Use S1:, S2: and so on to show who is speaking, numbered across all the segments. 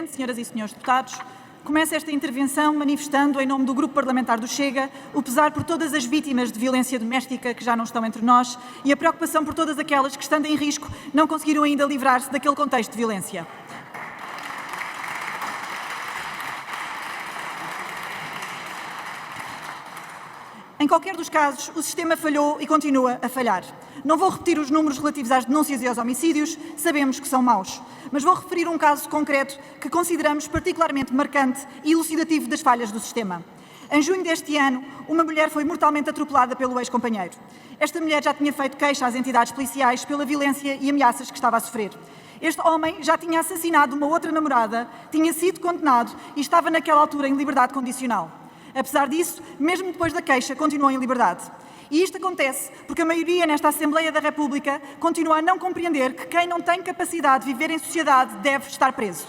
S1: Presidente, senhoras e senhores deputados, começo esta intervenção manifestando, em nome do Grupo Parlamentar do Chega, o pesar por todas as vítimas de violência doméstica que já não estão entre nós e a preocupação por todas aquelas que, estando em risco, não conseguiram ainda livrar-se daquele contexto de violência. Em qualquer dos casos, o sistema falhou e continua a falhar. Não vou repetir os números relativos às denúncias e aos homicídios, sabemos que são maus, mas vou referir um caso concreto que consideramos particularmente marcante e elucidativo das falhas do sistema. Em junho deste ano, uma mulher foi mortalmente atropelada pelo ex-companheiro. Esta mulher já tinha feito queixa às entidades policiais pela violência e ameaças que estava a sofrer. Este homem já tinha assassinado uma outra namorada, tinha sido condenado e estava naquela altura em liberdade condicional. Apesar disso, mesmo depois da queixa, continuou em liberdade. E isto acontece porque a maioria nesta Assembleia da República continua a não compreender que quem não tem capacidade de viver em sociedade deve estar preso.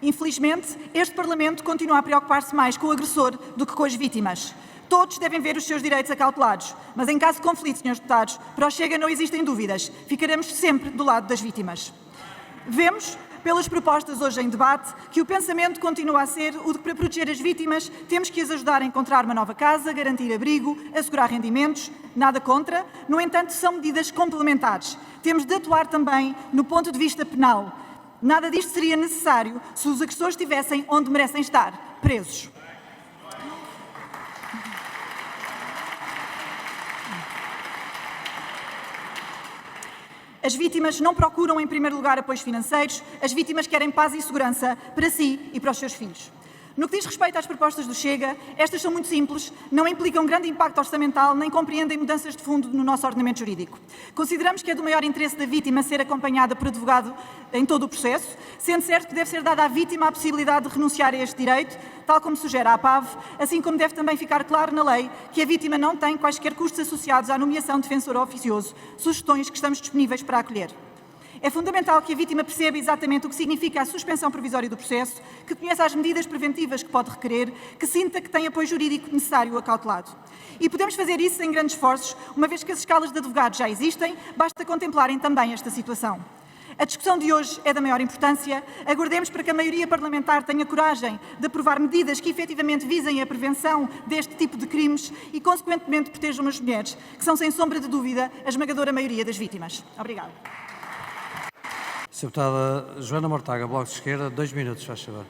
S1: Infelizmente, este Parlamento continua a preocupar-se mais com o agressor do que com as vítimas. Todos devem ver os seus direitos acautelados, mas em caso de conflito, senhores deputados, para o Chega não existem dúvidas. Ficaremos sempre do lado das vítimas. Vemos, pelas propostas hoje em debate, que o pensamento continua a ser o de que, para proteger as vítimas, temos que as ajudar a encontrar uma nova casa, garantir abrigo, assegurar rendimentos. Nada contra. No entanto, são medidas complementares. Temos de atuar também no ponto de vista penal. Nada disto seria necessário se os agressores estivessem onde merecem estar, presos. As vítimas não procuram, em primeiro lugar, apoios financeiros. As vítimas querem paz e segurança para si e para os seus filhos. No que diz respeito às propostas do Chega, estas são muito simples, não implicam grande impacto orçamental, nem compreendem mudanças de fundo no nosso ordenamento jurídico. Consideramos que é do maior interesse da vítima ser acompanhada por advogado em todo o processo, sendo certo que deve ser dada à vítima a possibilidade de renunciar a este direito, tal como sugere a APAV, assim como deve também ficar claro na lei que a vítima não tem quaisquer custos associados à nomeação de defensor oficioso, sugestões que estamos disponíveis para acolher. É fundamental que a vítima perceba exatamente o que significa a suspensão provisória do processo, que conheça as medidas preventivas que pode requerer, que sinta que tem apoio jurídico necessário acautelado. E podemos fazer isso sem grandes esforços, uma vez que as escalas de advogados já existem, basta contemplarem também esta situação. A discussão de hoje é da maior importância. Aguardemos para que a maioria parlamentar tenha coragem de aprovar medidas que efetivamente visem a prevenção deste tipo de crimes e, consequentemente, protejam as mulheres, que são, sem sombra de dúvida, a esmagadora maioria das vítimas. Obrigada.
S2: Sra. Deputada Joana Mortágua, Bloco de Esquerda, 2 minutos, faz favor.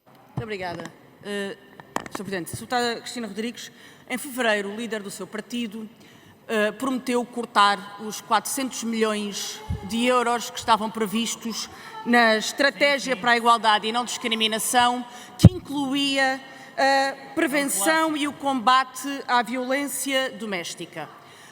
S3: Muito obrigada. Sr. Presidente, Sra. Deputada Cristina Rodrigues, em fevereiro, o líder do seu partido prometeu cortar os 400 milhões de euros que estavam previstos na Estratégia para a Igualdade e Não Discriminação, que incluía a prevenção e o combate à violência doméstica.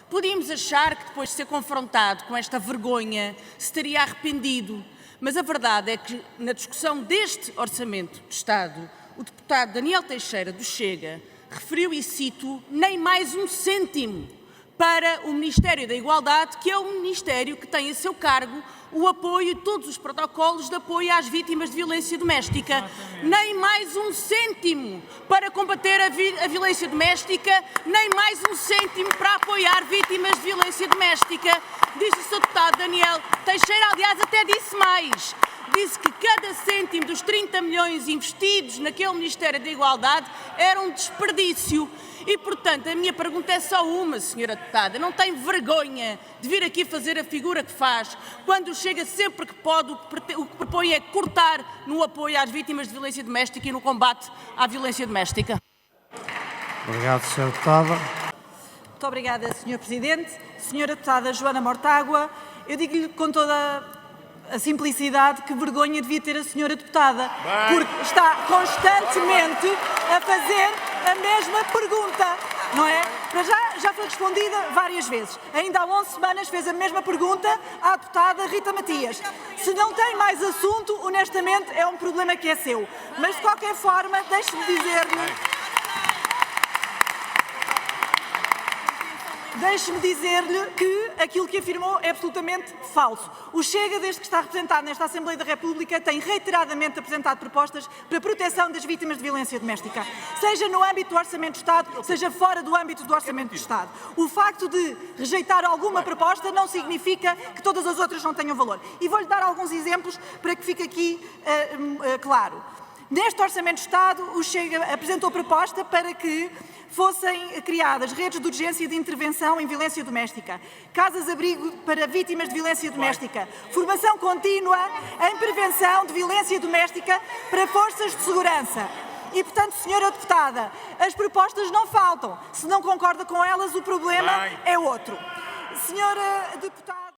S3: Podíamos achar que depois de ser confrontado com esta vergonha se teria arrependido, mas a verdade é que na discussão deste Orçamento de Estado, o deputado Daniel Teixeira do Chega referiu, e cito, nem mais um cêntimo para o Ministério da Igualdade, que é o Ministério que tem a seu cargo o apoio e todos os protocolos de apoio às vítimas de violência doméstica. Exatamente. Nem mais um cêntimo para combater a violência doméstica, nem mais um cêntimo para apoiar vítimas de violência doméstica. Disse o Sr. Deputado Daniel Teixeira, aliás, até disse mais. Disse que cada cêntimo dos 30 milhões investidos naquele Ministério da Igualdade era um desperdício. E, portanto, a minha pergunta é só uma, Sra. Deputada. Não tem vergonha de vir aqui fazer a figura que faz, quando chega sempre que pode, o que propõe é cortar no apoio às vítimas de violência doméstica e no combate à violência doméstica?
S2: Obrigado, Sra. Deputada.
S1: Muito obrigada, Sr. Presidente. Sra. Deputada Joana Mortágua, eu digo-lhe com toda a simplicidade que vergonha devia ter a Sra. Deputada, porque está constantemente a fazer a mesma pergunta, não é? Para já foi respondida várias vezes. Ainda há 11 semanas fez a mesma pergunta à deputada Rita Matias. Se não tem mais assunto, honestamente, é um problema que é seu. Mas, de qualquer forma, deixe-me dizer-lhe... Deixe-me dizer-lhe que aquilo que afirmou é absolutamente falso. O Chega, desde que está representado nesta Assembleia da República, tem reiteradamente apresentado propostas para a proteção das vítimas de violência doméstica, seja no âmbito do Orçamento do Estado, seja fora do âmbito do Orçamento do Estado. O facto de rejeitar alguma proposta não significa que todas as outras não tenham valor. E vou-lhe dar alguns exemplos para que fique aqui claro. Neste Orçamento do Estado, o Chega apresentou proposta para que fossem criadas redes de urgência de intervenção em violência doméstica, casas-abrigo para vítimas de violência doméstica, formação contínua em prevenção de violência doméstica para forças de segurança. E, portanto, senhora deputada, as propostas não faltam. Se não concorda com elas, o problema é outro. Senhora deputada...